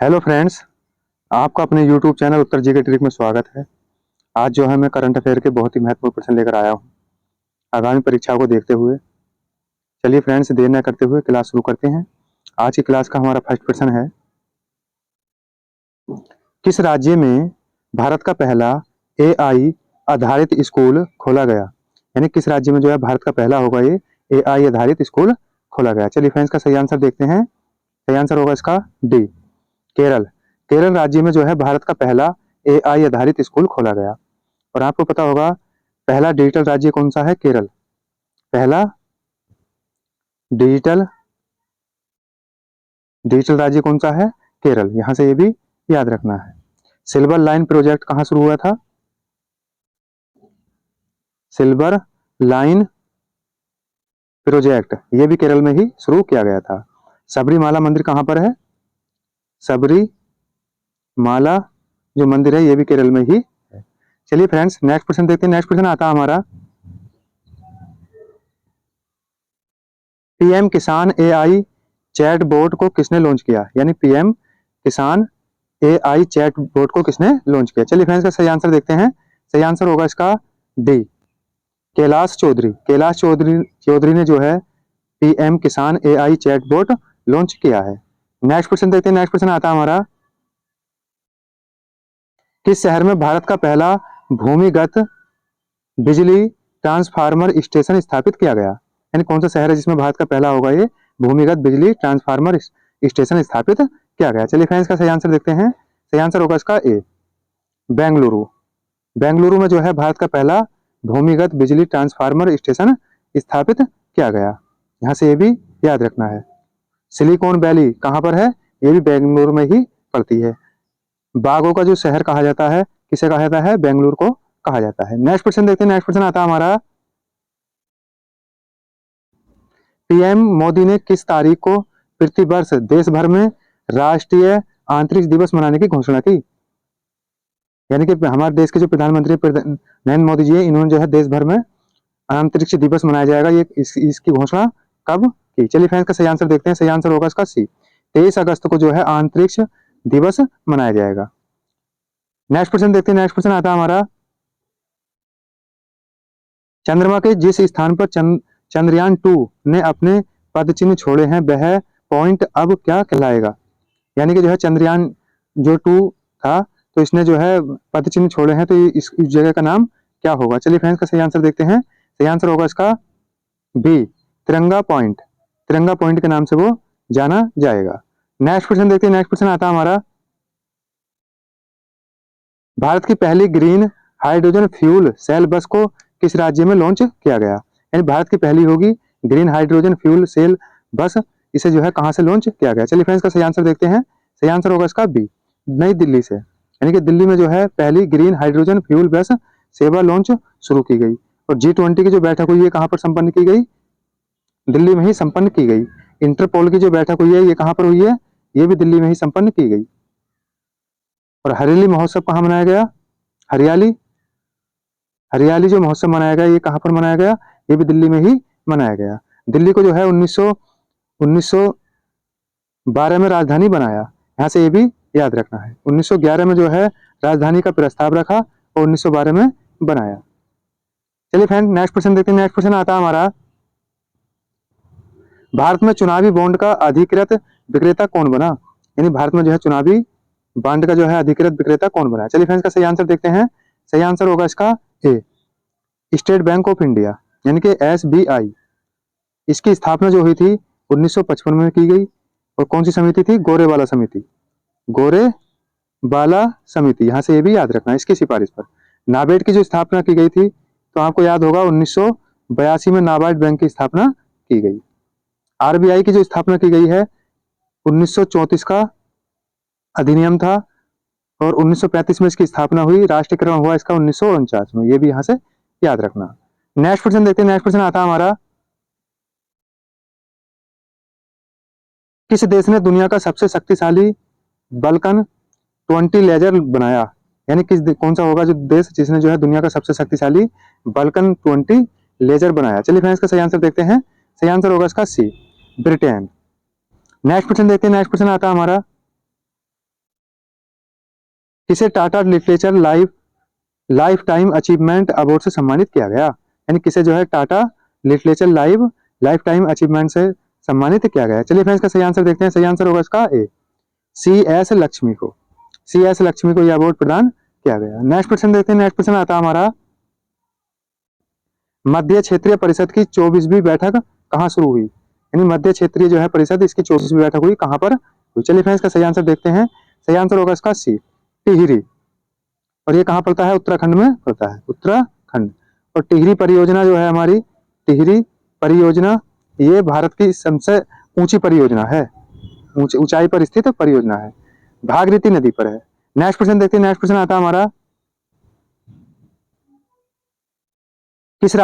Hello friends, आपका अपने YouTube channel उत्तर जी के ट्रिक में स्वागत है। आज जो है मैं करंट अफेयर के बहुत ही महत्वपूर्ण प्रश्न लेकर आया हूँ आगामी परीक्षाओं को देखते हुए। चलिए फ्रेंड्स, देर न करते हुए क्लास शुरू करते हैं। आज की क्लास का हमारा फर्स्ट प्रश्न है, किस राज्य में भारत का पहला एआई आधारित स्कूल खोला गया? यानी किस राज्य में जो है भारत का पहला होगा ये एआई आधारित स्कूल खोला गया। चलिए फ्रेंड्स, का सही आंसर देखते हैं। सही आंसर होगा इसका डी, केरल। केरल राज्य में जो है भारत का पहला एआई आधारित स्कूल खोला गया। और आपको पता होगा पहला डिजिटल राज्य कौन सा है? केरल। पहला डिजिटल डिजिटल राज्य कौन सा है? केरल। यहां से ये भी याद रखना है। सिल्वर लाइन प्रोजेक्ट कहां शुरू हुआ था? सिल्वर लाइन प्रोजेक्ट ये भी केरल में ही शुरू किया गया था। सबरीमाला मंदिर कहां पर है? सबरीमाला जो मंदिर है ये भी केरल में ही है। चलिए फ्रेंड्स, नेक्स्ट क्वेश्चन देखते हैं। नेक्स्ट क्वेश्चन आता है हमारा, पीएम किसान एआई चैट बोट को किसने लॉन्च किया? यानी पीएम किसान एआई चैट बोट को किसने लॉन्च किया? चलिए फ्रेंड्स, का सही आंसर देखते हैं। सही आंसर होगा इसका डी, कैलाश चौधरी। कैलाश चौधरी ने जो है पीएम किसान एआई चैट बोट लॉन्च किया है। नेक्स्ट क्वेश्चन देखते हैं। नेक्स्ट क्वेश्चन आता है हमारा, किस शहर में भारत का पहला भूमिगत बिजली ट्रांसफार्मर स्टेशन स्थापित किया गया? यानी कौन सा शहर है जिसमें भारत का पहला होगा ये भूमिगत बिजली ट्रांसफार्मर स्टेशन स्थापित किया गया? चलिए फ्रेंड्स, का सही आंसर देखते हैं। सही आंसर होगा इसका ए, बेंगलुरु। बेंगलुरु में जो है भारत का पहला भूमिगत बिजली ट्रांसफार्मर स्टेशन स्थापित किया गया। यहाँ से ये भी याद रखना है। सिलिकॉन वैली कहाँ पर है? ये भी बेंगलुरु में ही पड़ती है। बागों का जो शहर कहा जाता है, किसे कहा जाता है? बेंगलुरु को कहा जाता है। नेक्स्ट क्वेश्चन देखते हैं। नेक्स्ट क्वेश्चन आता है हमारा, पीएम मोदी ने किस तारीख को प्रतिवर्ष देश भर में राष्ट्रीय अंतरिक्ष दिवस मनाने की घोषणा की? यानी कि हमारे देश के जो प्रधानमंत्री नरेंद्र मोदी जी है, इन्होंने जो है देश भर में अंतरिक्ष दिवस मनाया जाएगा, ये इसकी घोषणा कब की? चलिए फ्रेंड्स, का सही आंसर देखते हैं। सही आंसर होगा इसका सी, 23 अगस्त को जो है अंतरिक्ष दिवस मनाया जाएगा। नेक्स्ट क्वेश्चन देखते हैं। नेक्स्ट क्वेश्चन आता है हमारा, चंद्रमा के जिस स्थान पर चंद्रयान 2 ने अपने पदचिन्ह छोड़े हैं वह पॉइंट अब क्या कहलाएगा? यानी कि जो है चंद्रयान जो 2 था, तो इसने जो है पदचिन्ह छोड़े हैं, तो इस जगह का नाम क्या होगा? चलिए फ्रेंड्स, का सही आंसर देखते हैं। सही आंसर होगा इसका बी, तिरंगा पॉइंट। तिरंगा पॉइंट के नाम से वो जाना जाएगा। नेक्स्ट क्वेश्चन देखते हैं। नेक्स्ट क्वेश्चन आता है हमारा, भारत की पहली ग्रीन हाइड्रोजन फ्यूल सेल बस को किस राज्य में लॉन्च किया गया? यानी भारत की पहली होगी ग्रीन हाइड्रोजन फ्यूल सेल बस, इसे जो है कहां से लॉन्च किया गया? चलिए फ्रेंड्स, का सही आंसर देखते हैं। सही आंसर होगा इसका बी, नई दिल्ली से। यानी कि दिल्ली में जो है पहली ग्रीन हाइड्रोजन फ्यूल बस सेवा लॉन्च शुरू की गई। और G20 की जो बैठक हुई है कहां पर संपन्न की गई? दिल्ली में ही संपन्न की गई। इंटरपोल की जो बैठक हुई है ये कहां पर हुई है? ये भी दिल्ली में ही संपन्न की गई। और हरियाली महोत्सव कहाँ मनाया गया? हरियाली हरियाली जो महोत्सव मनाया गया ये कहाँ पर मनाया गया? ये भी दिल्ली में ही मनाया गया। दिल्ली को जो है 1912 में राजधानी बनाया। यहाँ से ये भी याद रखना है। 1911 में जो है राजधानी का प्रस्ताव रखा और 1912 में बनाया। चलिए फ्रेंड, नेक्स्ट क्वेश्चन देखते हैं। नेक्स्ट क्वेश्चन आता है हमारा, भारत में चुनावी बॉन्ड का अधिकृत विक्रेता कौन बना? यानी भारत में जो है चुनावी बॉन्ड का जो है अधिकृत विक्रेता कौन बना? चलिए फ्रेंड्स, का सही आंसर देखते हैं। सही आंसर होगा इसका ए, स्टेट बैंक ऑफ इंडिया, यानी कि SBI। इसकी स्थापना जो हुई थी 1955 में की गई। और कौन सी समिति थी? गोरेवाला समिति। गोरेवाला समिति, यहाँ से ये भी याद रखना है इसकी सिफारिश पर। नाबार्ड की जो स्थापना की गई थी, तो आपको याद होगा 1982 में नाबार्ड बैंक की स्थापना की गई। RBI की जो स्थापना की गई है 1934 का अधिनियम था, और 1935 में इसकी स्थापना हुई। राष्ट्रीयकरण हुआ इसका 1949 में, ये भी यहाँ से याद रखना। नेक्स्ट क्वेश्चन देखते हैं। नेक्स्ट क्वेश्चन आता है हमारा, किस देश ने दुनिया का सबसे शक्तिशाली बल्कन 20 लेजर बनाया? यानी कौन सा होगा जो देश जिसने जो है दुनिया का सबसे शक्तिशाली बल्कन 20 लेजर बनाया? चलिए फ्रेंड्स, का सही आंसर देखते हैं। सही आंसर होगा इसका सी, ब्रिटेन। नेक्स्ट क्वेश्चन देखते हैं। नेक्स्ट क्वेश्चन आता है हमारा, किसे Tata literature life time achievement award से सम्मानित किया गया, यानी किसे जो है Tata literature life time achievement से सम्मानित किया गया। चलिए फ्रेंड्स, का सही आंसर देखते हैं। सही आंसर होगा इसका ए, CS लक्ष्मी को, CS लक्ष्मी को यह अवार्ड प्रदान किया गया। नेक्स्ट क्वेश्चन देखते हैं। नेक्स्ट क्वेश्चन आता है हमारा, मध्य क्षेत्रीय परिषद की 24वीं बैठक कहाँ शुरू हुई, यानी मध्य क्षेत्रीय जो है परिषद, इसकी 24वीं बैठक हुई कहाँ पर हुई। चलिए फ्रेंड्स, का सही आंसर देखते हैं। सही आंसर होगा इसका सी, टिहरी, और ये कहाँ पड़ता है, उत्तराखंड में पड़ता है, उत्तराखंड। और टिहरी परियोजना जो है हमारी, टिहरी परियोजना ये भारत की सबसे ऊंची परियोजना है, ऊंचाई पर स्थित परियोजना है, भागीरथी नदी पर है। नेक्स्ट क्वेश्चन देखते हैं। नेक्स्ट क्वेश्चन आता है हमारा, किस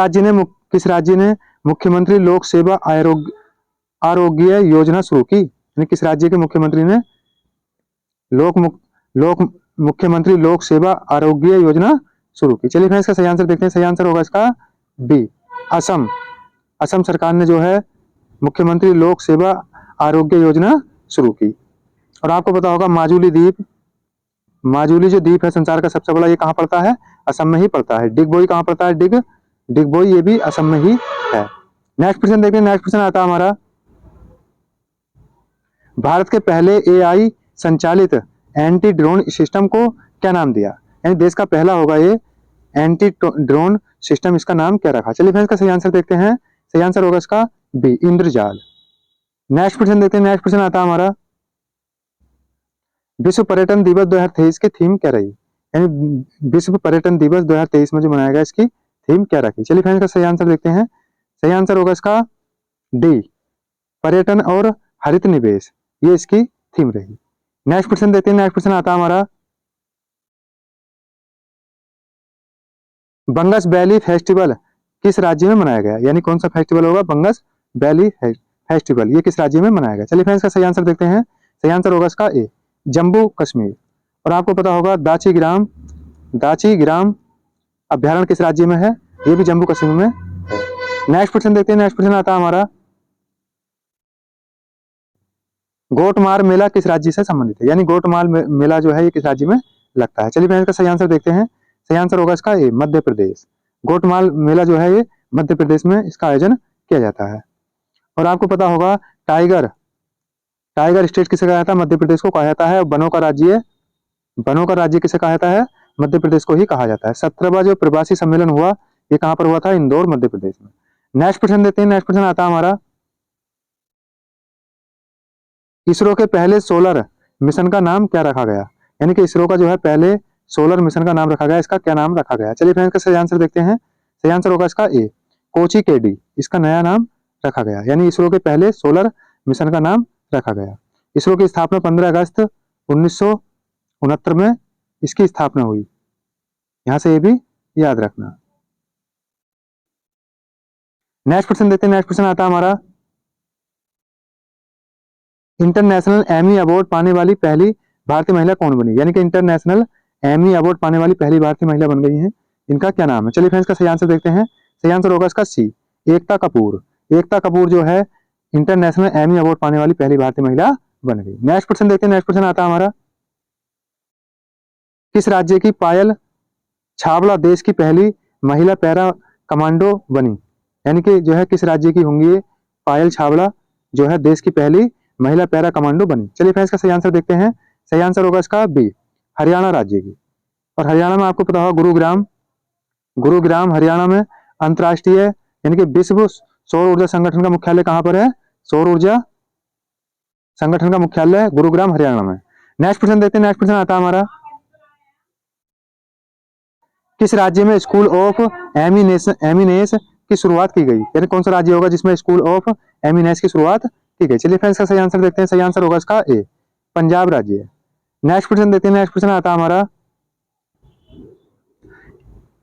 राज्य ने मुख्यमंत्री लोक सेवा आरोग्य योजना शुरू की, यानी किस राज्य के मुख्यमंत्री ने मुख्यमंत्री लोक सेवा आरोग्य योजना शुरू की। चलिए फ्रेंड्स, इसका सही आंसर देखते हैं। सही आंसर होगा इसका बी, असम। असम सरकार ने जो है मुख्यमंत्री लोक सेवा आरोग्य योजना शुरू की। और आपको पता होगा माजुली द्वीप, माजुली जो द्वीप है संसार का सबसे बड़ा, ये कहाँ पड़ता है, असम में ही पड़ता है। डिगबोई कहाँ पड़ता है, डिगबोई ये भी असम में ही है। नेक्स्ट क्वेश्चन देखते हैं। नेक्स्ट क्वेश्चन आता है हमारा, भारत के पहले AI संचालित एंटी ड्रोन सिस्टम को क्या नाम दिया, यानी देश का पहला होगा ये एंटी ड्रोन सिस्टम, इसका नाम क्या रखा। चलिए फ्रेंड्स, का सही आंसर देखते हैं। सही आंसर होगा इसका बी, इंद्रजाल। नेक्स्ट क्वेश्चन देखते हैं। नेक्स्ट क्वेश्चन आता है हमारा, विश्व पर्यटन दिवस 2023 की थीम क्या रही, यानी विश्व पर्यटन दिवस 2023 में जो मनाया गया इसकी थीम क्या रखी। चलिए फ्रेंड्स, का सही आंसर देखते हैं। सही आंसर होगा इसका डी, पर्यटन और हरित निवेश, ये इसकी थीम रही। नेक्स्ट क्वेश्चन देखते हैं। नेक्स्ट क्वेश्चन आता है हमारा, बंगस वैली फेस्टिवल किस राज्य में मनाया गया, यानी कौन सा फेस्टिवल होगा, बंगस वैली फेस्टिवल, ये किस राज्य में मनाया गया। चलिए फ्रेंड्स, का सही आंसर देखते हैं। सही आंसर होगा इसका ए, जम्मू कश्मीर। और आपको पता होगा दाची ग्राम अभ्यारण्य किस राज्य में है, ये भी जम्मू कश्मीर में है। नेक्स्ट क्वेश्चन देखते हैं। नेक्स्ट क्वेश्चन आता है हमारा, गोटमार मेला किस राज्य से संबंधित है, यानी गोटमार मेला जो है ये किस राज्य में लगता है। चलिए फ्रेंड्स, का सही आंसर देखते हैं। सही आंसर होगा इसका ए, मध्य प्रदेश। गोटमाल मेला जो है ये मध्य प्रदेश में इसका आयोजन किया जाता है। और आपको पता होगा टाइगर स्टेट किसे कहा जाता है, मध्य प्रदेश को कहा जाता है। वनों का राज्य किसे कहा जाता है, मध्य प्रदेश को ही कहा जाता है। 17वां जो प्रवासी सम्मेलन हुआ ये कहाँ पर हुआ था, इंदौर मध्य प्रदेश में। नेक्स्ट क्वेश्चन देखते हैं। नेक्स्ट क्वेश्चन आता है हमारा, इसरो के पहले सोलर मिशन का नाम क्या रखा गया, यानी कि इसरो का जो है पहले सोलर मिशन का नाम रखा गया, इसका क्या नाम रखा गया। चलिए फ्रेंड्स, का सही आंसर देखते हैं। सही आंसर होगा इसका ए, कोची KD, इसका नया नाम रखा गया, यानी इसरो के पहले सोलर मिशन का नाम रखा गया। इसरो की स्थापना 15 अगस्त 1969 में इसकी स्थापना हुई, यहां से ये भी याद रखना। नेक्स्ट क्वेश्चन देखते हैं। नेक्स्ट क्वेश्चन आता है हमारा, इंटरनेशनल एमी अवार्ड पाने वाली पहली भारतीय महिला कौन बनी, यानी कि इंटरनेशनल एमी अवार्ड पाने वाली पहली भारतीय महिला बन गई हैं, इनका क्या नाम है। चलिए फ्रेंड्स, का सही आंसर देखते हैं। सही आंसर होगा इसका सी, एकता कपूर। एकता कपूर जो है इंटरनेशनल एमी अवार्ड पाने वाली पहली भारतीय महिला बन गई। नेक्स्ट क्वेश्चन देखते हैं। नेक्स्ट क्वेश्चन आता है हमारा, किस राज्य की पायल छाबड़ा देश की पहली महिला पैरा कमांडो बनी, यानी कि जो है किस राज्य की होंगी ये पायल छाबड़ा जो है देश की पहली महिला पैरा कमांडो बनी। चलिए फ्रेंड्स, का सही आंसर देखते हैं। सही आंसर होगा इसका बी, हरियाणा राज्य की। और हरियाणा में आपको पता होगा गुरुग्राम हरियाणा में अंतरराष्ट्रीय यानी कि विश्व सौर ऊर्जा संगठन का मुख्यालय कहां पर है, सौर ऊर्जा संगठन का मुख्यालय गुरुग्राम हरियाणा में। नेक्स्ट क्वेश्चन देखते हैं। नेक्स्ट क्वेश्चन आता है हमारा, किस राज्य में स्कूल ऑफ एमिनेस की शुरुआत की गई, यानी कौन सा राज्य होगा जिसमें स्कूल ऑफ एमिनेस की शुरुआत की गई। चलिए फ्रेंड्स, का सही आंसर देखते हैं। सही आंसर होगा इसका ए, पंजाब राज्य। नेक्स्ट क्वेश्चन देखते हैं। नेक्स्ट क्वेश्चन आता है हमारा,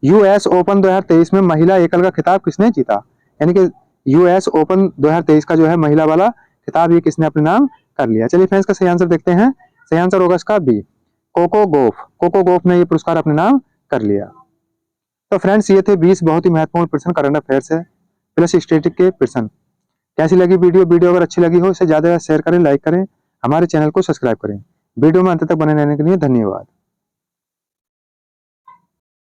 US ओपन 2023 में महिला एकल का खिताब किसने जीता, यानी कि US ओपन 2023 का जो है महिला वाला खिताब ये किसने अपने नाम कर लिया। चलिए फ्रेंड्स, का सही आंसर देखते हैं। सही आंसर होगा इसका बी, कोको गोफ ने ये पुरस्कार अपने नाम कर लिया। तो फ्रेंड्स, ये थे 20 बहुत ही महत्वपूर्ण प्रश्न करंट अफेयर से प्लस स्टैटिक के प्रश्न। कैसी लगी वीडियो अगर अच्छी लगी हो इसे ज्यादा शेयर करें, लाइक करें, हमारे चैनल को सब्सक्राइब करें। वीडियो में अंत तक बने रहने के लिए धन्यवाद।